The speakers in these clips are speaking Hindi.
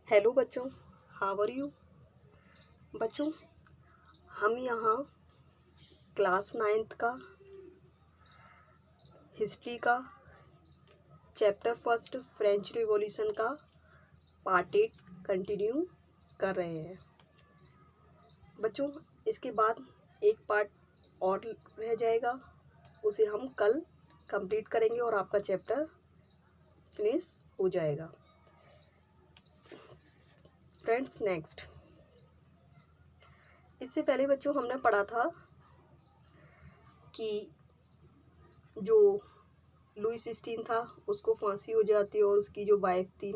हेलो बच्चों, हाउ आर यू। बच्चों, हम यहाँ क्लास 9th का हिस्ट्री का चैप्टर फर्स्ट फ्रेंच रिवॉल्यूशन का पार्ट 8 कंटिन्यू कर रहे हैं। बच्चों, इसके बाद एक पार्ट और रह जाएगा, उसे हम कल कंप्लीट करेंगे और आपका चैप्टर फिनिश हो जाएगा। फ्रेंड्स, नेक्स्ट, इससे पहले बच्चों हमने पढ़ा था कि जो लुइस स्टीन था उसको फांसी हो जाती है और उसकी जो वाइफ थी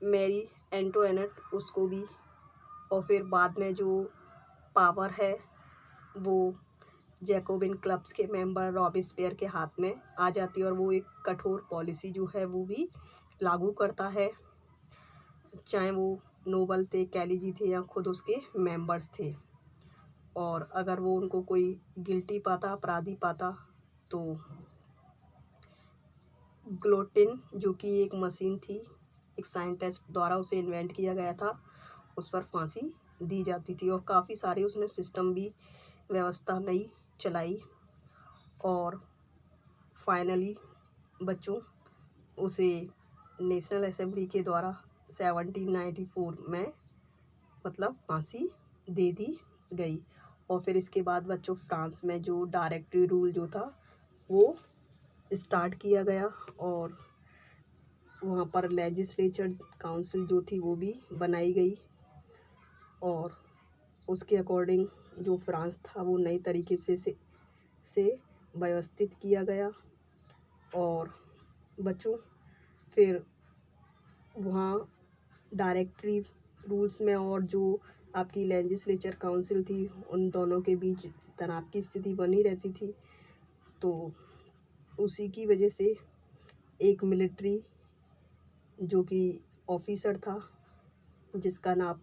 मैरी एंटोइनेट उसको भी, और फिर बाद में जो पावर है वो जैकोबिन क्लब्स के मेंबर रॉबिस्पेयर के हाथ में आ जाती है और वो एक कठोर पॉलिसी जो है वो भी लागू करता है, चाहे वो नोबल थे, कैलीजी थे या खुद उसके मेंबर्स थे। और अगर वो उनको कोई गिल्टी पाता, अपराधी पाता, तो ग्लोटिन जो कि एक मशीन थी, एक साइंटिस्ट द्वारा उसे इन्वेंट किया गया था, उस पर फांसी दी जाती थी। और काफ़ी सारे उसने सिस्टम भी, व्यवस्था नई चलाई और फाइनली बच्चों उसे नेशनल असेंबली के द्वारा 1794 में मतलब फांसी दे दी गई। और फिर इसके बाद बच्चों फ्रांस में जो डायरेक्टरी रूल जो था वो स्टार्ट किया गया और वहाँ पर लेजिस्लेचर काउंसिल जो थी वो भी बनाई गई और उसके अकॉर्डिंग जो फ्रांस था वो नई तरीके से व्यवस्थित किया गया। और बच्चों फिर वहाँ डायरेक्टरी रूल्स में और जो आपकी लेजिस्लेचर काउंसिल थी उन दोनों के बीच तनाव की स्थिति बनी रहती थी। तो उसी की वजह से एक मिलिट्री जो कि ऑफिसर था जिसका नाम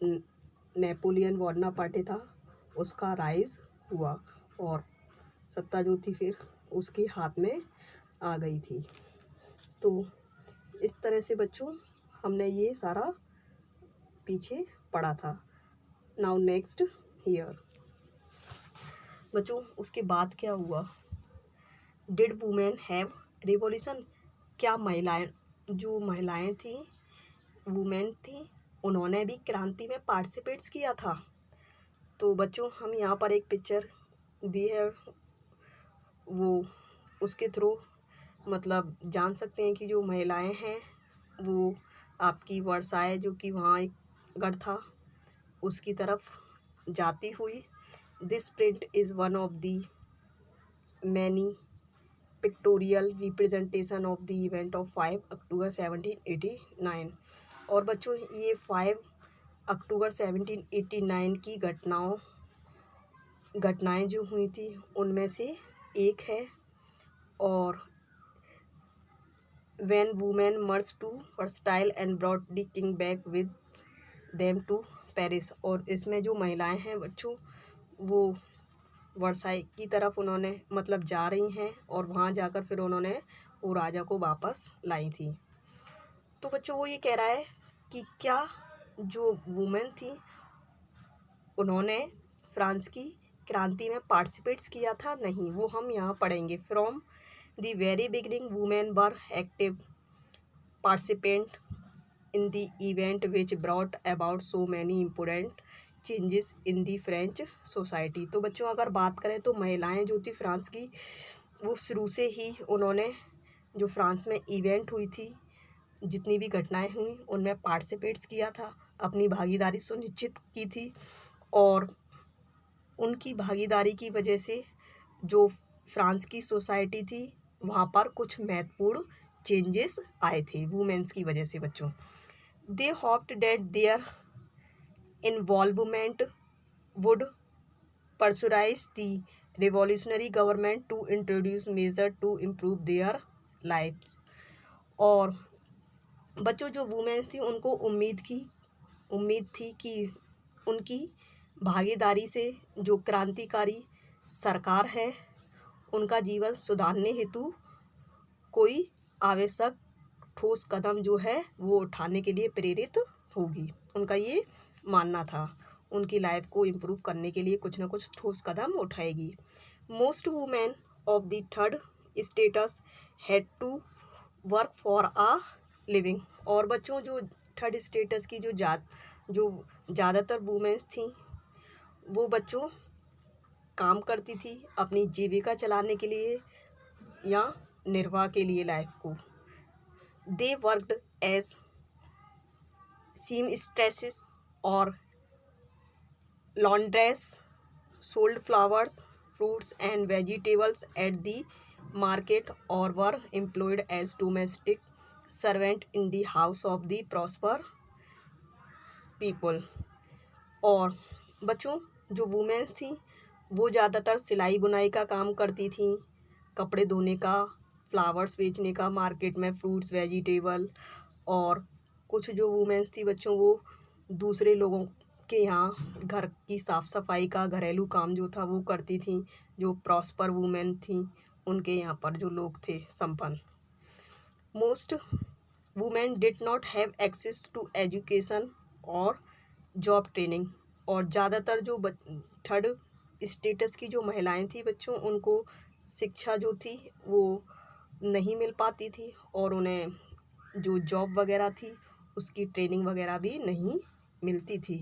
नेपोलियन बोनापार्टे था, उसका राइज हुआ और सत्ता जो थी फिर उसके हाथ में आ गई थी। तो इस तरह से बच्चों हमने ये सारा पीछे पढ़ा था। नाउ नेक्स्ट हियर बच्चों, उसके बाद क्या हुआ? Did women have revolution? क्या महिलाएं थी, वुमेन थी, उन्होंने भी क्रांति में पार्टिसिपेट्स किया था? तो बच्चों हम यहाँ पर एक पिक्चर दी है, वो उसके थ्रू मतलब जान सकते हैं कि जो महिलाएं हैं वो आपकी वर्साए जो कि वहाँ एक गढ़ था उसकी तरफ जाती हुई। This print is one of the many pictorial representation of the event of 5 अक्टूबर 1789। और बच्चों ये 5 अक्टूबर 1789 की घटनाएं जो हुई थी उनमें से एक है। और when women marched to Versailles and brought the king back with them to Paris। और इसमें जो महिलाएं हैं बच्चों वो वर्साई की तरफ उन्होंने मतलब जा रही हैं और वहाँ जाकर फिर उन्होंने वो राजा को वापस लाई थी। तो बच्चों वो ये कह रहा है कि क्या जो वुमेन थी उन्होंने फ्रांस की क्रांति में पार्टिसिपेट्स किया था? नहीं, वो हम यहाँ पढ़ेंगे। From the very beginning women were active participant in the event which brought about so many important changes in the French society। तो बच्चों अगर बात करें तो महिलाएं जो थी फ्रांस की वो शुरू से ही उन्होंने जो फ्रांस में इवेंट हुई थी, जितनी भी घटनाएं हुई उनमें पार्टिसिपेट्स किया था, अपनी भागीदारी सुनिश्चित की थी। और उनकी भागीदारी की वजह से जो फ्रांस की सोसाइटी थी वहाँ पर कुछ महत्वपूर्ण चेंजेस आए थे वुमेन्स की वजह से। बच्चों they hoped that their involvement would pressurise the revolutionary government to introduce measures to improve their life. और बच्चों जो वुमेन्स थी उनको उम्मीद थी कि उनकी भागीदारी से जो क्रांतिकारी सरकार है उनका जीवन सुधारने हेतु कोई आवश्यक ठोस कदम जो है वो उठाने के लिए प्रेरित होगी। उनका ये मानना था। उनकी लाइफ को इम्प्रूव करने के लिए कुछ ना कुछ ठोस कदम उठाएगी। Most women of the third status had to work for a living. और बच्चों, जो थर्ड स्टेटस की जो ज़्यादातर वुमेन्स थीं, वो बच्चों काम करती थी अपनी जीविका चलाने के लिए या निर्वाह के लिए लाइफ को। They worked as seamstresses or laundress, sold flowers, fruits and vegetables at the market, or were employed as domestic servant in the house of the prosper people। और बच्चों, जो वुमेन्स थी वो ज़्यादातर सिलाई बुनाई का काम करती थी, कपड़े धोने का, फ्लावर्स बेचने का, मार्केट में फ्रूट्स वेजिटेबल, और कुछ जो वुमेन्स थी बच्चों वो दूसरे लोगों के यहाँ घर की साफ़ सफाई का घरेलू काम जो था वो करती थी। जो प्रॉस्पर वुमेन थी उनके यहाँ पर जो लोग थे संपन्न। Most women did not have access to education और जॉब ट्रेनिंग। और ज़्यादातर जो थर्ड स्टेटस की जो महिलाएं थी बच्चों, उनको शिक्षा जो थी वो नहीं मिल पाती थी और उन्हें जो जॉब वगैरह थी उसकी ट्रेनिंग वगैरह भी नहीं मिलती थी।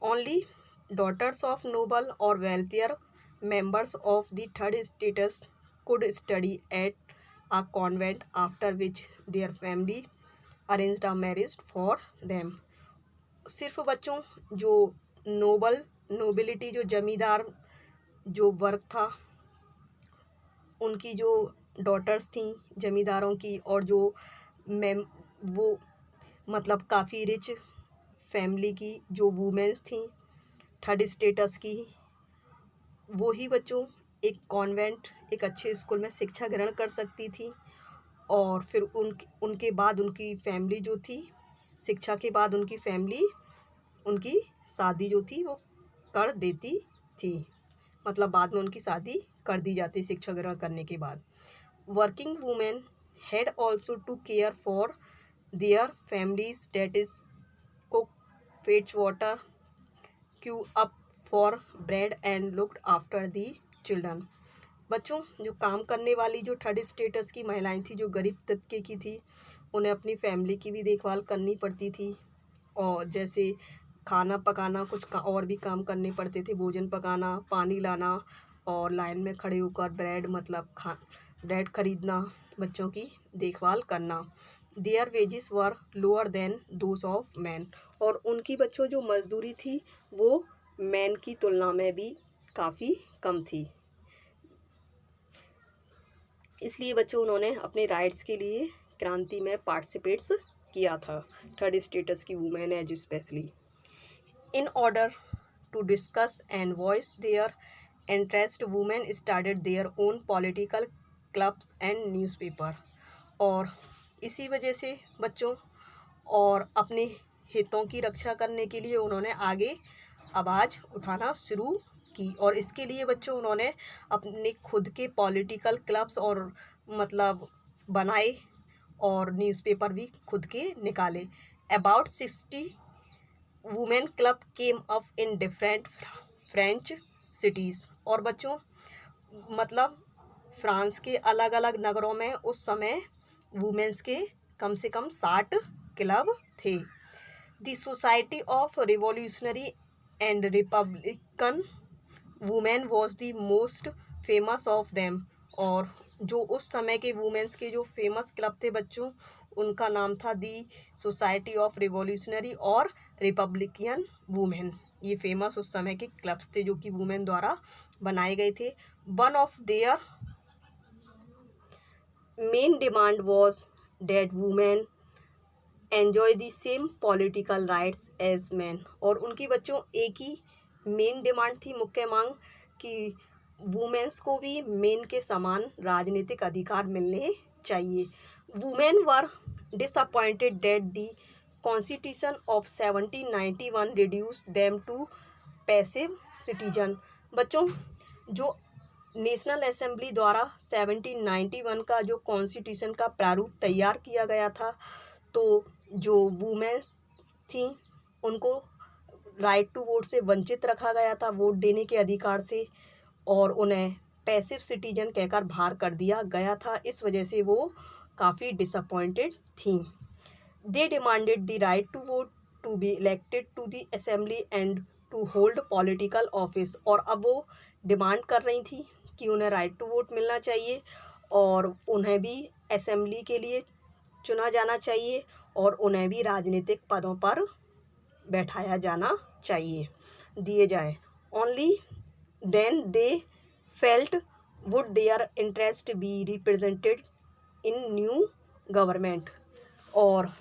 ओनली डॉटर्स ऑफ नोबल और wealthier members of the third status could study at a convent, after which their family arranged a marriage for them. सिर्फ बच्चों जो नोबिलिटी, जो जमींदार जो वर्ग था, उनकी जो डॉटर्स थीं जमींदारों की, और जो वो मतलब काफ़ी रिच फैमिली की जो वुमेन्स थीं थर्ड स्टेटस की, वो ही बच्चों एक कॉन्वेंट, एक अच्छे स्कूल में शिक्षा ग्रहण कर सकती थी। और फिर उनके बाद उनकी फैमिली जो थी, शिक्षा के बाद उनकी फैमिली उनकी शादी जो थी वो कर देती थी, मतलब बाद में उनकी शादी कर दी जाती शिक्षा ग्रहण करने के बाद। Working women had also to care for their families, that is cook, fetch water, queue up for bread and looked after the children. बच्चों, जो काम करने वाली जो थर्ड स्टेटस की महिलाएं थी, जो गरीब तबके की थी, उन्हें अपनी फैमिली की भी देखभाल करनी पड़ती थी। और जैसे खाना पकाना, और भी काम करने पड़ते थे, भोजन पकाना, पानी लाना, और लाइन में खड़े होकर ब्रेड खरीदना, बच्चों की देखभाल करना। Their wages were lower than those of man. और उनकी बच्चों जो मजदूरी थी वो मैन की तुलना में भी काफ़ी कम थी। इसलिए बच्चों उन्होंने अपने राइट्स के लिए क्रांति में पार्टिसिपेट्स किया था, थर्ड स्टेटस की women as especially. In order to discuss and voice their interest, women started their own political clubs and newspaper. और इसी वजह से बच्चों, और अपने हितों की रक्षा करने के लिए उन्होंने आगे आवाज़ उठाना शुरू की। और इसके लिए बच्चों उन्होंने अपने खुद के पॉलिटिकल क्लब्स और मतलब बनाए, और न्यूज़पेपर भी खुद के निकाले। About 60 women club came up in different French cities. और बच्चों मतलब फ्रांस के अलग अलग नगरों में उस समय वुमेन्स के कम से कम 60 क्लब थे। The society of revolutionary and Republican women was the most famous of them. और जो उस समय के वुमेन्स के जो फेमस क्लब थे बच्चों, उनका नाम था दी सोसाइटी ऑफ रिवॉल्यूशनरी और रिपब्लिकन वुमेन। ये फेमस उस समय के क्लब्स थे जो कि वुमेन द्वारा बनाए गए थे। One of their main demand was that women enjoy the same political rights as man. और उनकी बच्चों एक ही मेन डिमांड थी, मुख्य मांग, कि वुमेन्स को भी मेन के समान राजनीतिक अधिकार मिलने चाहिए। Women were disappointed that the constitution of 1791 reduced them to passive citizen. बच्चों, जो नेशनल असेंबली द्वारा 1791 का जो कॉन्स्टिट्यूशन का प्रारूप तैयार किया गया था, तो जो वुमेन्स थी, उनको राइट टू वोट से वंचित रखा गया था, वोट देने के अधिकार से, और उन्हें पैसिव सिटीजन कहकर बाहर कर दिया गया था। इस वजह से वो काफ़ी डिसअपॉइंटेड थी। They demanded the right to vote to be elected to the assembly and to hold political office. और अब वो डिमांड कर रही थी कि उन्हें राइट टू वोट मिलना चाहिए और उन्हें भी असेंबली के लिए चुना जाना चाहिए और उन्हें भी राजनीतिक पदों पर बैठाया जाना चाहिए, दिए जाए। Only then they felt would their interest be represented in new government. और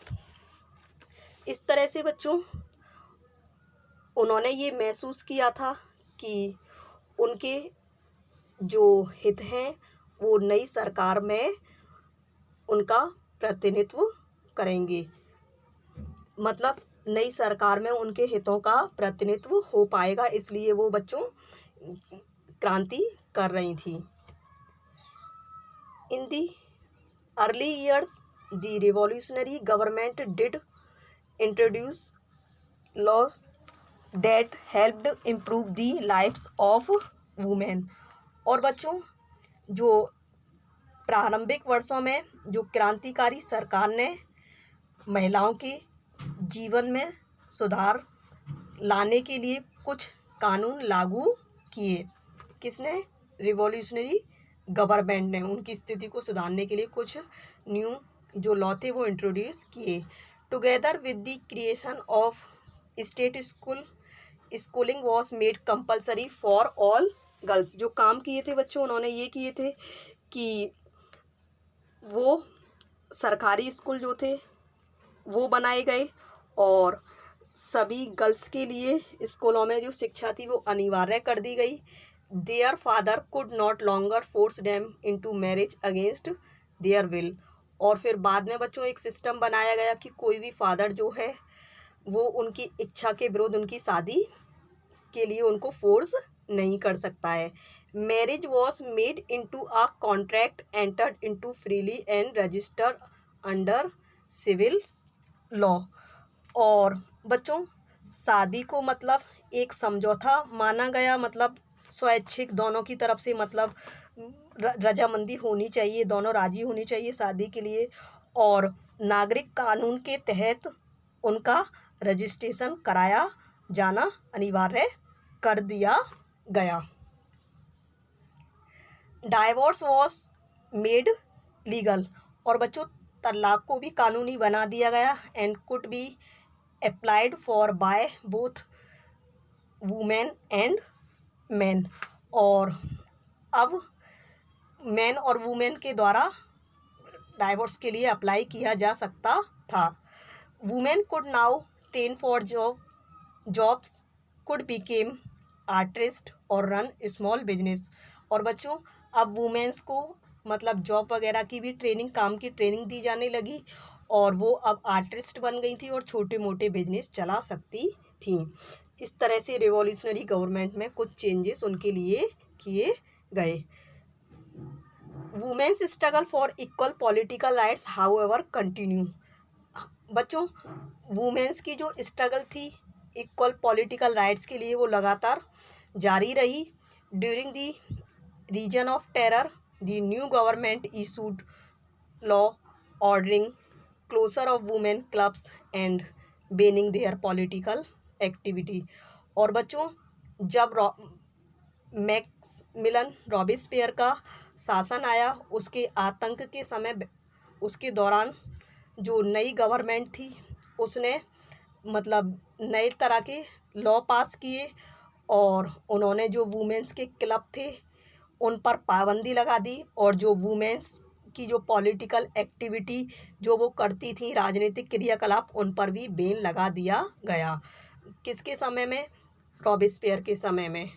इस तरह से बच्चों उन्होंने ये महसूस किया था कि उनके जो हित हैं वो नई सरकार में उनका प्रतिनिधित्व करेंगे, मतलब नई सरकार में उनके हितों का प्रतिनिधित्व हो पाएगा, इसलिए वो बच्चों क्रांति कर रही थी। In the early years the revolutionary government did introduce laws that helped improve the lives of women। और बच्चों जो प्रारंभिक वर्षों में जो क्रांतिकारी सरकार ने महिलाओं के जीवन में सुधार लाने के लिए कुछ कानून लागू किए। किसने? रिवॉल्यूशनरी गवर्नमेंट ने उनकी स्थिति को सुधारने के लिए कुछ न्यू जो लॉ थे वो इंट्रोड्यूस किए। Together with the creation of state schooling was made compulsory for all girls. जो काम किए थे बच्चों उन्होंने ये किए थे कि वो सरकारी स्कूल जो थे वो बनाए गए और सभी गर्ल्स के लिए स्कूलों में जो शिक्षा थी वो अनिवार्य कर दी गई। Their father could not longer force them into marriage against their will. और फिर बाद में बच्चों एक सिस्टम बनाया गया कि कोई भी फादर जो है वो उनकी इच्छा के विरुद्ध उनकी शादी के लिए उनको फोर्स नहीं कर सकता है। Marriage was made into a contract entered into freely and registered under civil law. और बच्चों शादी को मतलब एक समझौता माना गया, मतलब स्वैच्छिक दोनों की तरफ से, मतलब रजामंदी होनी चाहिए, दोनों राजी होनी चाहिए शादी के लिए, और नागरिक कानून के तहत उनका रजिस्ट्रेशन कराया जाना अनिवार्य कर दिया गया। Divorce was made legal. और बच्चों तलाक को भी कानूनी बना दिया गया। And could be applied for by both women and man. और अब मैन और वुमेन के द्वारा डाइवोर्स के लिए अप्लाई किया जा सकता था। Women could now train for jobs, could became artist और रन स्मॉल बिजनेस। और बच्चों अब वुमेन्स को मतलब जॉब वगैरह की भी ट्रेनिंग, काम की ट्रेनिंग दी जाने लगी और वो अब आर्टिस्ट बन गई थी और छोटे मोटे बिजनेस चला सकती थी। इस तरह से रिवॉल्यूशनरी गवर्नमेंट में कुछ चेंजेस उनके लिए किए गए। Women's struggle for equal political rights however continue. बच्चों वुमेन्स की जो स्ट्रगल थी इक्वल पॉलिटिकल राइट्स के लिए वो लगातार जारी रही। During the reign of terror the new government issued law ordering closure of women clubs and banning their political activity. और बच्चों जब मैक्सिमिलियन रॉबेस्पियर का शासन आया उसके आतंक के समय, उसके दौरान जो नई गवर्नमेंट थी उसने मतलब नए तरह के लॉ पास किए और उन्होंने जो वुमेन्स के क्लब थे उन पर पाबंदी लगा दी और जो वुमेन्स की जो पॉलिटिकल एक्टिविटी जो वो करती थी, राजनीतिक क्रियाकलाप, उन पर भी बैन लगा दिया गया। किसके समय में? रॉबेस्पियर के समय में।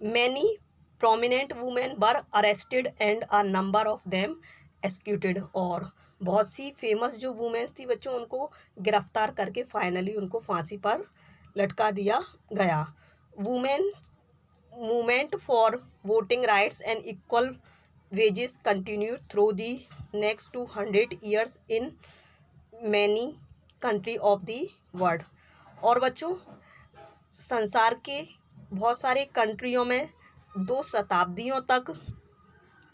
Many prominent women were arrested and a number of them executed. और बहुत सी फेमस जो वुमेन्स थी बच्चों उनको गिरफ्तार करके फाइनली उनको फांसी पर लटका दिया गया। Women's movement for voting rights and equal wages continued through the next 200 years in many country of the world. और बच्चों संसार के बहुत सारे कंट्रियों में 2 शताब्दियों तक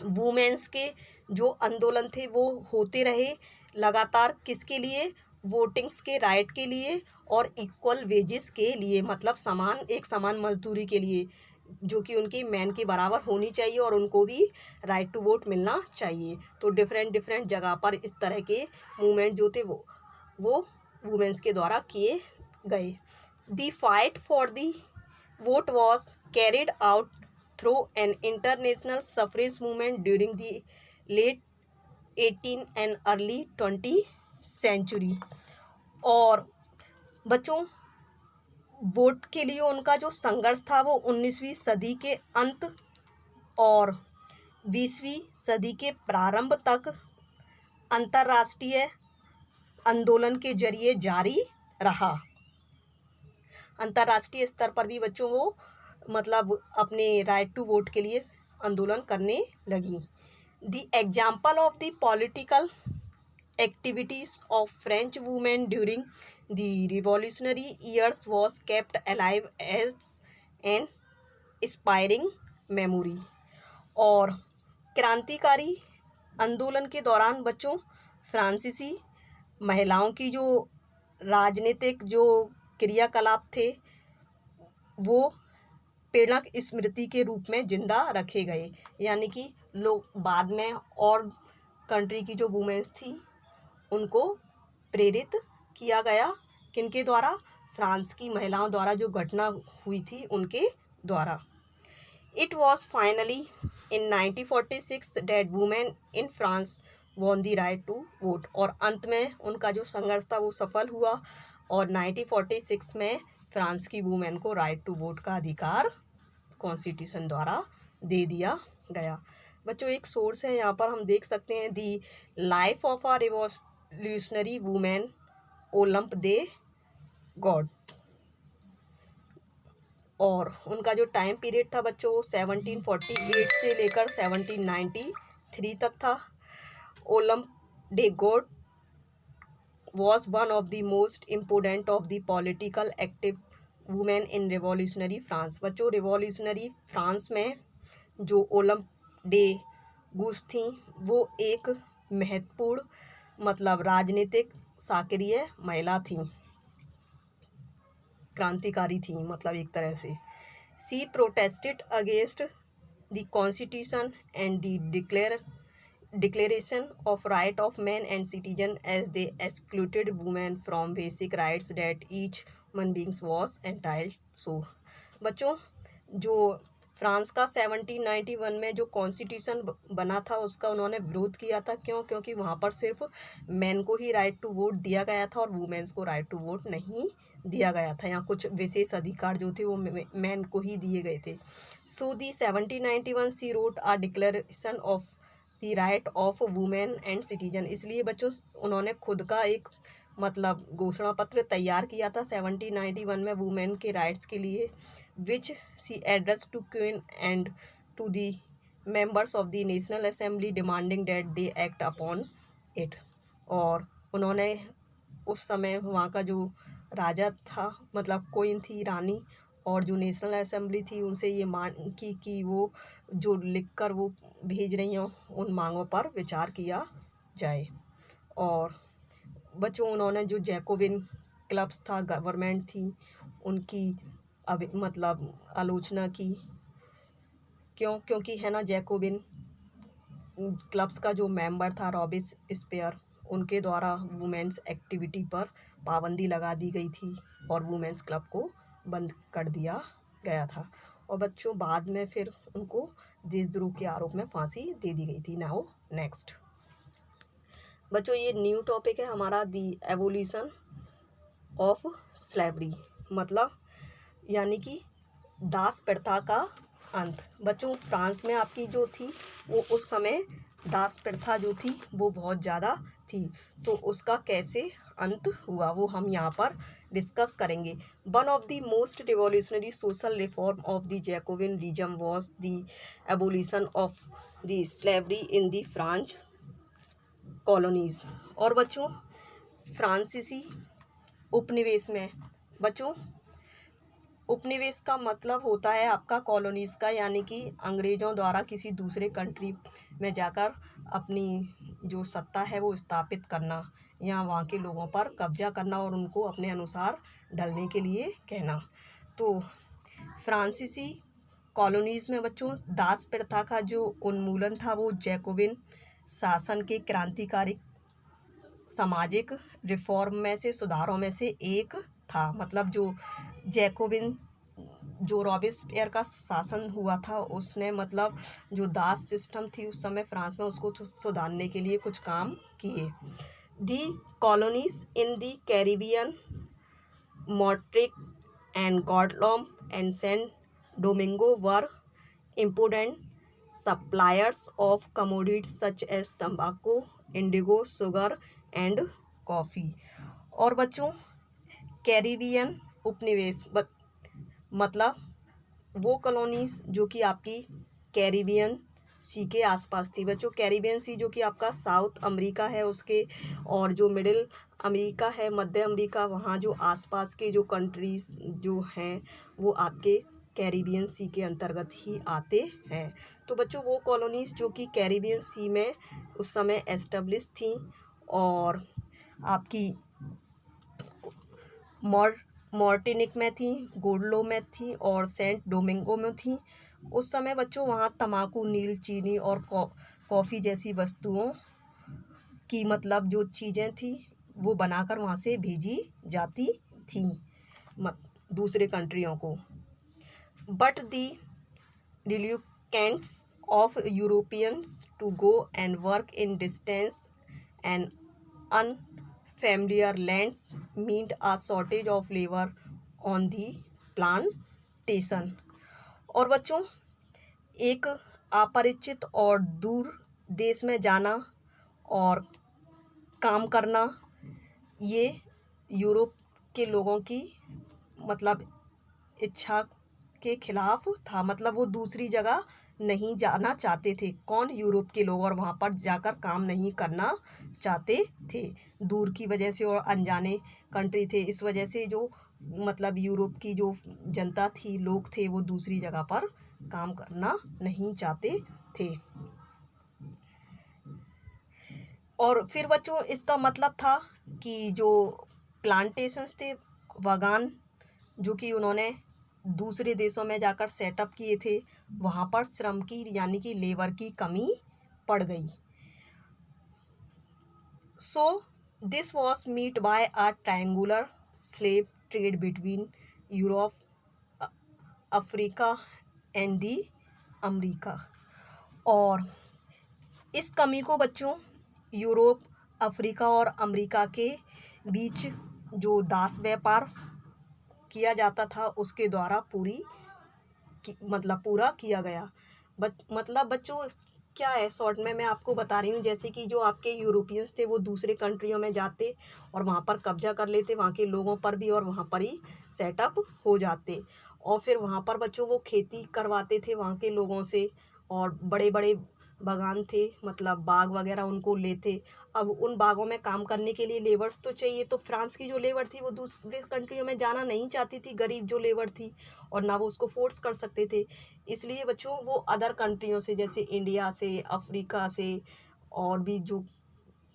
वुमेन्स के जो आंदोलन थे वो होते रहे लगातार। किसके लिए? वोटिंग्स के राइट के लिए और इक्वल वेजेस के लिए, मतलब समान मजदूरी के लिए, जो कि उनकी मैन के बराबर होनी चाहिए और उनको भी राइट टू वोट मिलना चाहिए। तो डिफरेंट जगह पर इस तरह के मूवमेंट जो थे वो वुमेन्स के द्वारा किए गए। The fight for the vote was carried out through an international suffrage movement during the late 18 and early 20th century। और बच्चों वोट के लिए उनका जो संघर्ष था वो 19वीं सदी के अंत और 20वीं सदी के प्रारंभ तक अंतर्राष्ट्रीय आंदोलन के जरिए जारी रहा। अंतर्राष्ट्रीय स्तर पर भी बच्चों वो मतलब अपने राइट टू वोट के लिए आंदोलन करने लगी। The example of the political activities of French women during the revolutionary years was kept alive as an inspiring memory. और क्रांतिकारी आंदोलन के दौरान बच्चों फ्रांसीसी महिलाओं की जो राजनीतिक जो क्रियाकलाप थे वो प्रेरक स्मृति के रूप में जिंदा रखे गए। यानी कि लोग बाद में और कंट्री की जो वुमेन्स थी उनको प्रेरित किया गया। किनके द्वारा? फ्रांस की महिलाओं द्वारा जो घटना हुई थी उनके द्वारा। It was finally in 1946 that women in France won the right to vote. और अंत में उनका जो संघर्ष था वो सफल हुआ और 1946 में फ्रांस की वुमेन को राइट टू वोट का अधिकार कॉन्स्टिट्यूशन द्वारा दे दिया गया। बच्चों एक सोर्स है यहाँ पर हम देख सकते हैं, the life of a revolutionary women Olympe de Gouges. और उनका जो टाइम पीरियड था बच्चों वो 1748 से लेकर 1793 तक था। Olymp day God was one of the most important of the political active women in revolutionary France। बच्चों रिवॉल्यूशनरी फ्रांस में जो ओलंप डे गूस थी वो एक महत्वपूर्ण मतलब राजनीतिक सक्रिय महिला थी, क्रांतिकारी थी मतलब एक तरह से। She protested against the constitution and the Declaration of Right of Men and Citizen as they excluded women from basic rights that each human being was entitled to। बच्चों जो फ्रांस का 1791 में जो कॉन्स्टिट्यूशन बना था उसका उन्होंने विरोध किया था। क्यों? क्योंकि वहाँ पर सिर्फ मेन को ही राइट टू वोट दिया गया था और वुमेन्स को राइट टू वोट नहीं दिया गया था। यहाँ कुछ विशेष अधिकार जो थे वो मेन को ही दिए गए थे। So the 1791 she wrote a declaration of the right of women and citizen. इसलिए बच्चों उन्होंने खुद का एक मतलब घोषणा पत्र तैयार किया था 1791 में वुमेन के राइट्स के लिए, which she addressed to queen and to the members of the national assembly demanding that they act upon it. और उन्होंने उस समय वहाँ का जो राजा था मतलब क्वीन थी रानी और जो नेशनल असेंबली थी उनसे ये मांग की कि वो जो लिखकर वो भेज रही हैं उन मांगों पर विचार किया जाए। और बच्चों उन्होंने जो जैकोबिन क्लब्स था गवर्नमेंट थी उनकी मतलब आलोचना की। क्यों? क्योंकि है ना जैकोबिन क्लब्स का जो मेंबर था रॉबिस स्पेयर उनके द्वारा वुमेन्स एक्टिविटी पर पाबंदी लगा दी गई थी और वुमेन्स क्लब को बंद कर दिया गया था। और बच्चों बाद में फिर उनको देशद्रोह के आरोप में फांसी दे दी गई थी। नाउ नेक्स्ट बच्चों ये न्यू टॉपिक है हमारा, दी एवोल्यूशन ऑफ स्लेवरी, मतलब यानी कि दास प्रथा का अंत। बच्चों फ्रांस में आपकी जो थी वो उस समय दास प्रथा जो थी वो बहुत ज़्यादा थी, तो उसका कैसे अंत हुआ वो हम यहाँ पर डिस्कस करेंगे। One of the most revolutionary social reform of the Jacobian regime was the abolition of the slavery in the French colonies. और बच्चों फ्रांसीसी उपनिवेश में बच्चों, उपनिवेश का मतलब होता है आपका कॉलोनीज़ का, यानी कि अंग्रेज़ों द्वारा किसी दूसरे कंट्री में जाकर अपनी जो सत्ता है वो स्थापित करना, या वहाँ के लोगों पर कब्जा करना और उनको अपने अनुसार ढलने के लिए कहना। तो फ्रांसीसी कॉलोनीज़ में बच्चों दास प्रथा का जो उन्मूलन था वो जैकोबिन शासन के क्रांतिकारी सामाजिक रिफॉर्म में से, सुधारों में से एक था। मतलब जो जैकोबिन, जो रॉबिस्पियर का शासन हुआ था, उसने मतलब जो दास सिस्टम थी उस समय फ्रांस में, उसको सुधारने के लिए कुछ काम किए। The colonies in the Caribbean, Martinique and Guadeloupe and Saint Domingue were important suppliers of commodities such as tobacco, indigo, sugar and coffee। और बच्चों कैरिबियन उपनिवेश मतलब वो कॉलोनीज जो कि आपकी कैरिबियन सी के आसपास थी। बच्चों कैरिबियन सी जो कि आपका साउथ अमेरिका है उसके, और जो मिडिल अमेरिका है, मध्य अमेरिका, वहाँ जो आसपास के जो कंट्रीज़ जो हैं वो आपके कैरिबियन सी के अंतर्गत ही आते हैं। तो बच्चों वो कॉलोनीज़ जो कि कैरिबियन सी में उस समय एस्टेब्लिश थी और आपकी मार्टिनिक में थी, गुडलो में थी और सेंट डोमिंगो में थी। उस समय बच्चों वहाँ तम्बाकू, नील, चीनी और कॉफ़ी जैसी वस्तुओं की मतलब जो चीज़ें थी वो बनाकर वहाँ से भेजी जाती थी दूसरे कंट्रियों को। But the reluctance of Europeans to go and work in distant and unfamiliar lands meant a shortage of labor on the plantation। और बच्चों एक अपरिचित और दूर देश में जाना और काम करना ये यूरोप के लोगों की मतलब इच्छा के खिलाफ था। मतलब वो दूसरी जगह नहीं जाना चाहते थे। कौन? यूरोप के लोग, और वहाँ पर जाकर काम नहीं करना चाहते थे दूर की वजह से, और अनजाने कंट्री थे, इस वजह से जो मतलब यूरोप की जो जनता थी, लोग थे, वो दूसरी जगह पर काम करना नहीं चाहते थे। और फिर बच्चों इसका मतलब था कि जो प्लांटेशंस थे, बागान, जो कि उन्होंने दूसरे देशों में जाकर सेटअप किए थे, वहाँ पर श्रम की यानी कि लेबर की कमी पड़ गई। So this was met by a triangular slave trade between Europe, Africa and the America. और इस कमी को बच्चों यूरोप, अफ्रीका और अमेरिका के बीच जो दास व्यापार किया जाता था उसके द्वारा पूरा किया गया। मतलब बच्चों क्या है, शॉर्ट में मैं आपको बता रही हूँ, जैसे कि जो आपके यूरोपियंस थे वो दूसरे कंट्रियों में जाते और वहाँ पर कब्जा कर लेते, वहाँ के लोगों पर भी, और वहाँ पर ही सेटअप हो जाते, और फिर वहाँ पर बच्चों वो खेती करवाते थे वहाँ के लोगों से, और बड़े बड़े बागान थे, मतलब बाग वगैरह उनको लेते। अब उन बागों में काम करने के लिए लेबर्स तो चाहिए, तो फ्रांस की जो लेबर थी वो दूसरे कंट्रियों में जाना नहीं चाहती थी, गरीब जो लेबर थी, और ना वो उसको फोर्स कर सकते थे। इसलिए बच्चों वो अदर कंट्रियों से, जैसे इंडिया से, अफ्रीका से, और भी जो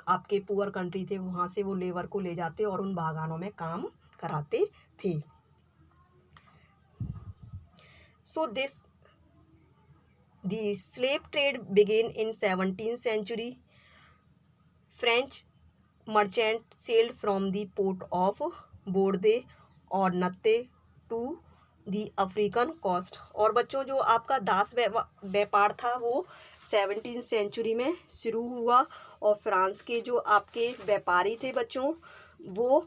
आपके पुअर कंट्री थे, वहाँ से वो लेबर को ले जाते और उन बागानों में काम कराते थे। So this The slave trade began in 17th century. French merchants sailed from the port of Bordeaux और नत्ते to the African coast। और बच्चों जो आपका दास व्यापार था वो 17th सेंचुरी में शुरू हुआ, और फ्रांस के जो आपके व्यापारी थे बच्चों वो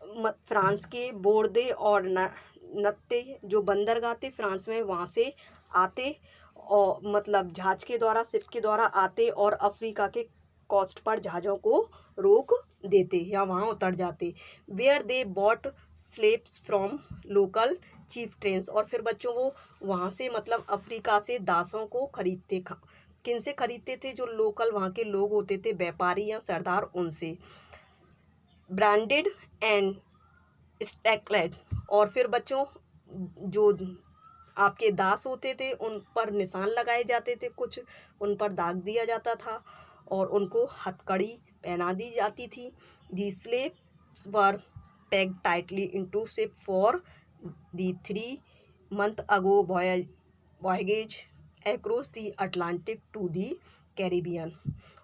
फ्रांस के बोर्दे और नत्ते जो बंदरगाह थे फ्रांस में, वहाँ से आते और मतलब जहाज के द्वारा, शिप के द्वारा आते और अफ्रीका के कोस्ट पर जहाज़ों को रोक देते या वहाँ उतर जाते। Where they bought slaves from local chieftains. और फिर बच्चों वो वहाँ से मतलब अफ्रीका से दासों को खरीदते। किन से खरीदते थे? जो लोकल वहाँ के लोग होते थे, व्यापारी या सरदार, उनसे। Branded and shackled. और फिर बच्चों जो आपके दास होते थे उन पर निशान लगाए जाते थे, कुछ उन पर दाग दिया जाता था और उनको हथकड़ी पहना दी जाती थी। दी slaves were pegged tightly into ship for the 3-month ago voyage across the Atlantic to the Caribbean।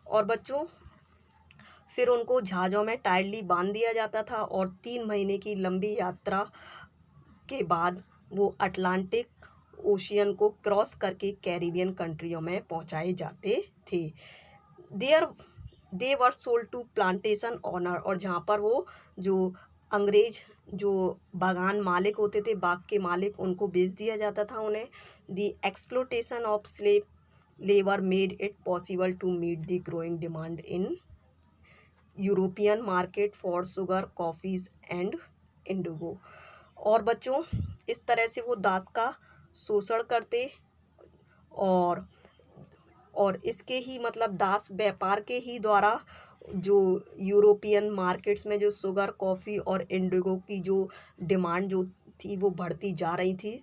और बच्चों फिर उनको जहाज़ों में टाइटली बांध दिया जाता था और 3 महीने की लंबी यात्रा के बाद वो अटलांटिक ओशियन को क्रॉस करके कैरिबियन कंट्रियों में पहुंचाए जाते थे। They were sold to plantation owner. और जहाँ पर वो जो अंग्रेज जो बागान मालिक होते थे, बाग के मालिक, उनको बेच दिया जाता था उन्हें। The exploitation of slave labour made it possible to meet the growing demand in European market for sugar, coffees and indigo. और बच्चों इस तरह से वो दास का शोषण करते और इसके ही मतलब दास व्यापार के ही द्वारा जो यूरोपियन मार्केट्स में जो शुगर, कॉफ़ी और इंडिगो की जो डिमांड जो थी वो बढ़ती जा रही थी,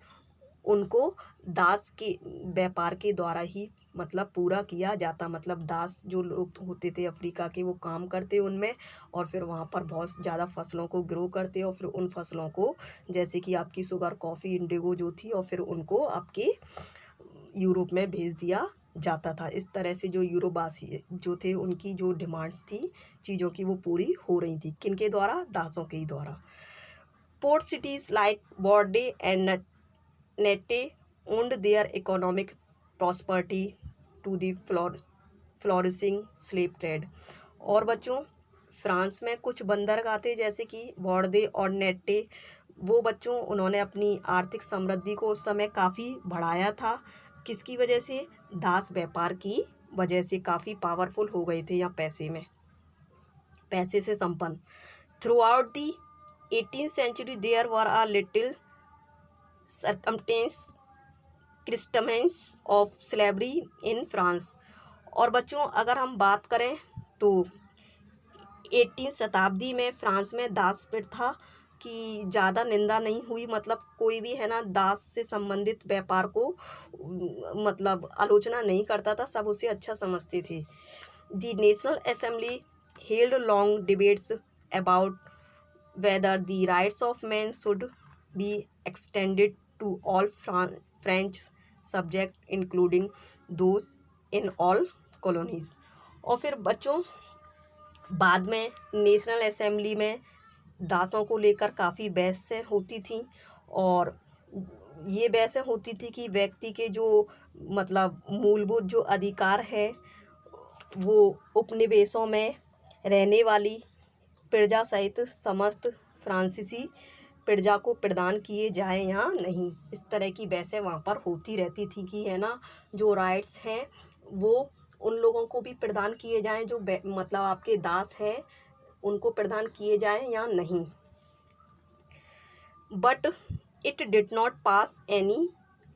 उनको दास के व्यापार के द्वारा ही मतलब पूरा किया जाता। मतलब दास जो लोग होते थे अफ्रीका के, वो काम करते उनमें और फिर वहाँ पर बहुत ज़्यादा फसलों को ग्रो करते और फिर उन फसलों को जैसे कि आपकी शुगर, कॉफ़ी, इंडिगो जो थी, और फिर उनको आपके यूरोप में भेज दिया जाता था। इस तरह से जो यूरोवासी जो थे उनकी जो डिमांड्स थी चीज़ों की वो पूरी हो रही थी। किनके द्वारा? दासों के ही द्वारा। Port cities like Bordeaux and Nantes owned their economic prosperity to the flourishing slave trade। और बच्चों फ्रांस में कुछ बंदरगाह थे जैसे कि बॉर्डे और नेटे, वो बच्चों उन्होंने अपनी आर्थिक समृद्धि को उस समय काफ़ी बढ़ाया था। किसकी वजह से? दास व्यापार की वजह से काफ़ी पावरफुल हो गए थे, या पैसे से संपन्न। Throughout the 18th century there were a little circumstance criticism of slavery in France. और बच्चों अगर हम बात करें तो 18वीं शताब्दी में फ्रांस में दास प्रथा की ज़्यादा निंदा नहीं हुई। मतलब कोई भी है ना दास से संबंधित व्यापार को मतलब आलोचना नहीं करता था, सब उसे अच्छा समझते थे। The national assembly held long debates about whether the rights of man should be extended to all French subject including those in all colonies. और फिर बच्चों बाद में नेशनल असेंबली में दासों को लेकर काफ़ी बहसें होती थी और ये बहसें होती थी कि व्यक्ति के जो मतलब मूलभूत जो अधिकार है वो उपनिवेशों में रहने वाली प्रजा सहित समस्त फ्रांसीसी प्रजा को प्रदान किए जाए या नहीं। इस तरह की बहसें वहाँ पर होती रहती थी कि है ना जो राइट्स हैं वो उन लोगों को भी प्रदान किए जाएं जो मतलब आपके दास हैं, उनको प्रदान किए जाएं या नहीं। But it did not pass any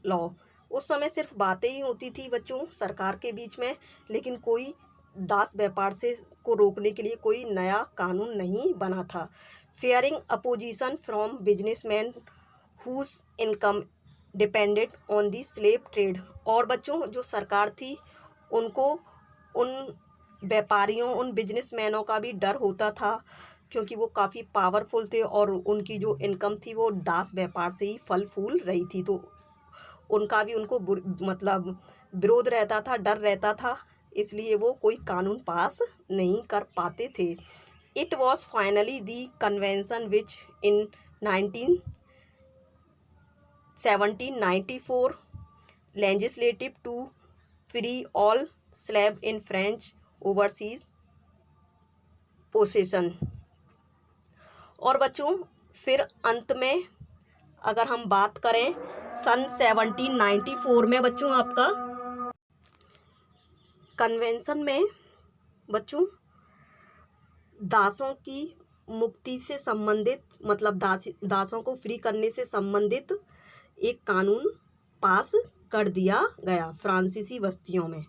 law. उस समय सिर्फ बातें ही होती थी बच्चों सरकार के बीच में, लेकिन कोई दास व्यापार से को रोकने के लिए कोई नया कानून नहीं बना था। Fearing opposition from businessman whose income depended on the slave trade. और बच्चों जो सरकार थी उनको उन व्यापारियों, उन बिजनेसमैनों का भी डर होता था क्योंकि वो काफ़ी पावरफुल थे और उनकी जो इनकम थी वो दास व्यापार से ही फल फूल रही थी, तो उनका भी उनको मतलब विरोध रहता था, डर रहता था, इसलिए वो कोई कानून पास नहीं कर पाते थे। It was finally the convention which in 1794 legislative to free all slave in French overseas possession. और बच्चों फिर अंत में अगर हम बात करें सन 1794 में बच्चों आपका कन्वेंशन में बच्चों दासों की मुक्ति से संबंधित मतलब दासों को फ्री करने से संबंधित एक कानून पास कर दिया गया। फ्रांसीसी बस्तियों में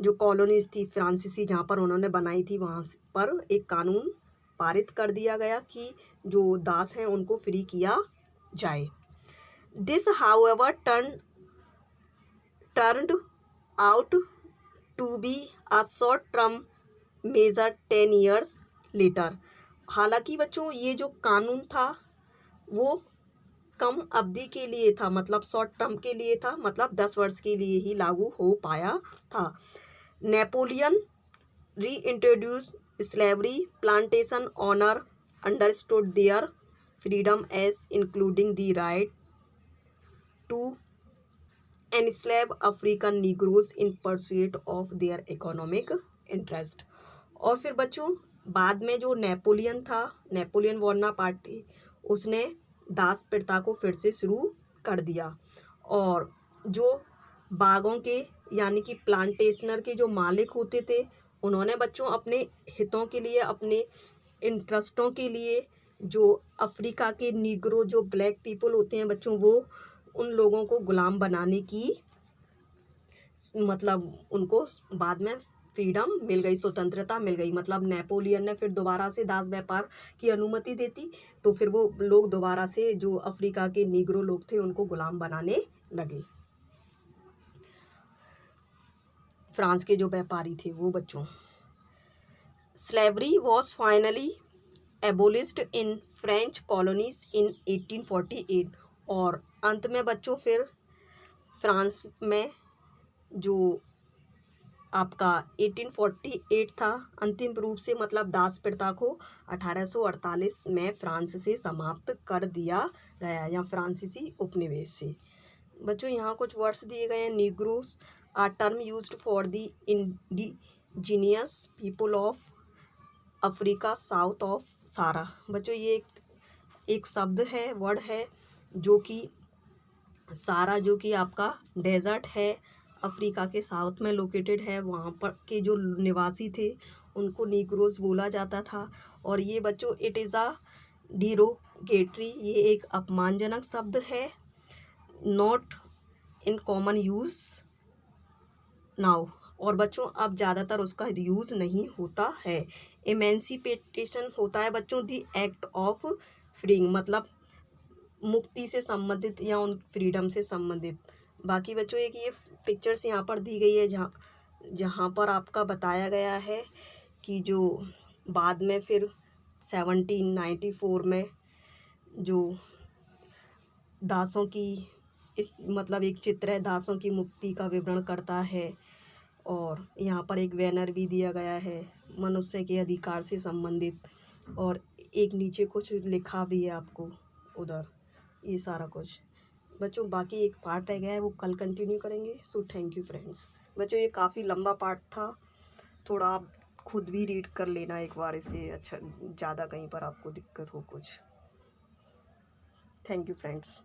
जो कॉलोनीज थी फ्रांसीसी जहाँ पर उन्होंने बनाई थी वहाँ पर एक कानून पारित कर दिया गया कि जो दास हैं उनको फ्री किया जाए। This however turned out to be a short term measure 10 years later। हालांकि बच्चों ये जो कानून था वो कम अवधि के लिए था, मतलब शॉर्ट टर्म के लिए था, मतलब 10 वर्ष के लिए ही लागू हो पाया था। Napoleon reintroduce slavery, plantation owner understood their freedom as including the right to enslave African negroes in pursuit of their economic interest. और फिर बच्चों बाद में जो नेपोलियन था, नेपोलियन बोनापार्टी, उसने दास प्रथा को फिर से शुरू कर दिया। और जो बागों के यानी कि प्लांटेशनर के जो मालिक होते थे, उन्होंने बच्चों अपने हितों के लिए, अपने इंटरेस्टों के लिए जो अफ्रीका के नीग्रो जो ब्लैक पीपल होते हैं बच्चों, वो उन लोगों को गुलाम बनाने की मतलब उनको बाद में फ्रीडम मिल गई, स्वतंत्रता मिल गई। मतलब नेपोलियन ने फिर दोबारा से दास व्यापार की अनुमति देती तो फिर वो लोग दोबारा से जो अफ्रीका के नीग्रो लोग थे उनको गुलाम बनाने लगे। फ्रांस के जो व्यापारी थे वो बच्चों। Slavery was finally abolished in French colonies इन 1848। और अंत में बच्चों फिर फ्रांस में जो आपका 1848 था, अंतिम रूप से मतलब दास प्रथा को 1848 में फ्रांस से समाप्त कर दिया गया, या फ्रांसीसी उपनिवेश से। बच्चों यहाँ कुछ वर्ड्स दिए गए हैं। Negroes are term used for the indigenous people of Africa south of Sahara. बच्चों ये एक शब्द है, वर्ड है, जो कि सारा जो कि आपका डेजर्ट है, अफ्रीका के साउथ में लोकेटेड है, वहाँ पर के जो निवासी थे उनको नीग्रोस बोला जाता था। और ये बच्चों इट इज़ अ डिरोगेटरी, ये एक अपमानजनक शब्द है, not in common use now. और बच्चों अब ज़्यादातर उसका यूज़ नहीं होता है। एमेंसिपेटेशन होता है बच्चों दी एक्ट ऑफ फ्रीइंग, मतलब मुक्ति से संबंधित या उन फ्रीडम से संबंधित। बाकी बच्चों एक ये पिक्चर्स यहाँ पर दी गई है जहाँ पर आपका बताया गया है कि जो बाद में फिर 1794 में जो दासों की इस मतलब एक चित्र है, दासों की मुक्ति का विवरण करता है। और यहाँ पर एक बैनर भी दिया गया है मनुष्य के अधिकार से संबंधित, और एक नीचे कुछ लिखा भी है आपको उधर, ये सारा कुछ। बच्चों बाकी एक पार्ट रह गया है, वो कल कंटिन्यू करेंगे। So thank you friends. बच्चों ये काफ़ी लंबा पार्ट था, थोड़ा आप खुद भी रीड कर लेना एक बार इसे, अच्छा ज़्यादा कहीं पर आपको दिक्कत हो कुछ। Thank you friends.